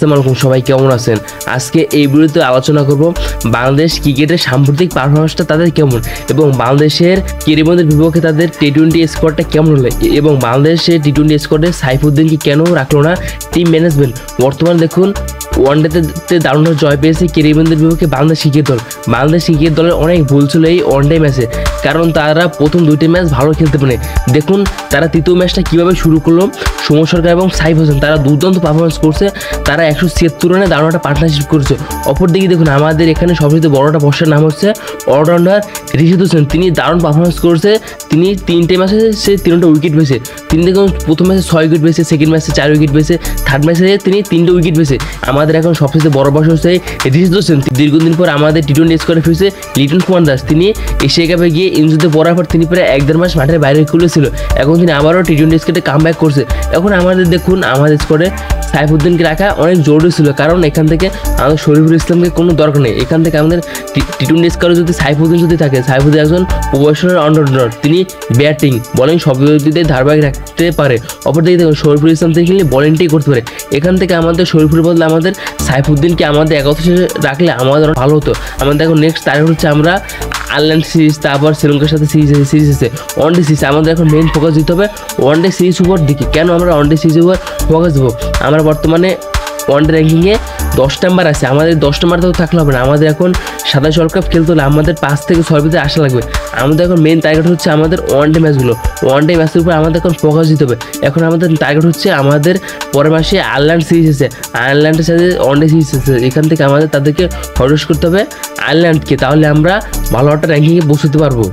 আসসালামু আলাইকুম, সবাই কেমন আছেন? আজকে এই ভিডিওতে আলোচনা করব বাংলাদেশ ক্রিকেটের সাম্প্রতিক পারফরমেন্সটা তাদের কেমন এবং বাংলাদেশের কিরিবন্দের বিপক্ষে তাদের টি-20 স্কোয়াডটা কেমন হলো এবং বাংলাদেশের টি-20 স্কোয়াডে সাইফুদ্দিনকে কেন রাখলো না টিম ম্যানেজমেন্ট। বর্তমানে দেখুন ওয়ানডেতে দারুণ জয় পেয়েছে কিরিবন্দের বিপক্ষে বাংলাদেশ ক্রিকেট দল। বাংলাদেশ ক্রিকেট দলের অনেক ভুল ছিল এই ওয়ানডে ম্যাচে, কারণ তারা প্রথম দুইটি ম্যাচ ভালো খেলতে পারে। দেখুন তারা তৃতীয় ম্যাচটা কীভাবে শুরু করলো। সুমন সরকার এবং সাইফ হোসেন তারা দুর্দান্ত পারফরমেন্স করছে, তারা 176 রানে দারুণ একটা পার্টনারশিপ করছে। অপরদিকে দেখুন আমাদের এখানে সবচেয়ে বড় একটা বর্ষার নাম হচ্ছে অলরাউন্ডার রিশাদ হোসেন। তিনি দারুণ পারফরমেন্স করছে, তিনি তিনটে ম্যাচে সে 3টা উইকেট পেয়েছে। তিনি দেখুন প্রথম ম্যাচে 6 উইকেট পেয়েছে, সেকেন্ড ম্যাচে 4 উইকেট পেয়েছে, থার্ড ম্যাচে তিনি 3টে উইকেট পেয়েছে। আমাদের এখন সবচেয়ে বড় বর্ষা হচ্ছে রিশাদ হোসেন। দীর্ঘদিন পর আমাদের টি-20 স্কোয়াডে ফিরেছে লিটন কুমার দাস। তিনি এশিয়া কাপে গিয়ে ইনজুরিতে পড়ার পর তিনি প্রায় 1-1.5 মাস মাঠের বাইরে খুলেছিল, এখন তিনি আবারও টি-20 স্কোয়াডে কামব্যাক করছে। এখন আমাদের দেখুন আমাদের স্কোয়াডে সাইফুদ্দিনকে রাখা অনেক জরুরি ছিল, কারণ এখান থেকে আমাদের শরীফুল ইসলামকে কোনো দরকার নেই। এখান থেকে আমাদের টি-20 স্কোয়াডে যদি সাইফুদ্দিন যদি থাকে, সাইফুদ্দিন একজন প্রফেশনাল অলরাউন্ডার, তিনি ব্যাটিং বোলিং সব দিকে ধারাবাহিক রাখতে পারে। অপরদিকে দেখুন শরীফুল ইসলাম থেকে খেলে বোলিংটাই করতে পারে। এখান থেকে আমাদের শরীফুলের বদলে আমাদের সাইফুদ্দিনকে আমাদের 11 রাখলে আমাদের ভালো হতো। আমাদের এখন নেক্সট টার্গেট হচ্ছে আমরা আয়ারল্যান্ড সিরিজ, তারপর শ্রীলঙ্কার সাথে সিরিজ আছে, ওয়ানডে সিরিজ। আমাদের এখন মেইন ফোকাস দিতে হবে ওয়ানডে সিরিজ উপর দিকে। কেন আমরা ওয়ানডে সিরিজের উপর ফোকাস দেবো? আমরা বর্তমানে ওয়ানডে র্যাঙ্কিংয়ে 10 নাম্বার আছে, আমাদের 10 নাম্বারতেও থাকলে হবে না। আমাদের এখন 27 ওয়ার্ল্ড কাপ খেলতে হলে আমাদের 5 থেকে 6 ভিতরে আসা লাগবে। আমাদের এখন মেইন টার্গেট হচ্ছে আমাদের ওয়ানডে ম্যাচগুলো, ওয়ানডে ম্যাচের উপর আমাদের এখন ফোকাস দিতে হবে। এখন আমাদের টার্গেট হচ্ছে আমাদের পরের মাসে আয়ারল্যান্ড সিরিজ আছে, আয়ারল্যান্ডের সাথে ওয়ানডে সিরিজ আছে। এখান থেকে আমাদের তাদেরকে হরস করতে হবে আয়ারল্যান্ডকে, তাহলে আমরা ভালো একটা র্যাঙ্কিংয়ে পৌঁছতে পারবো।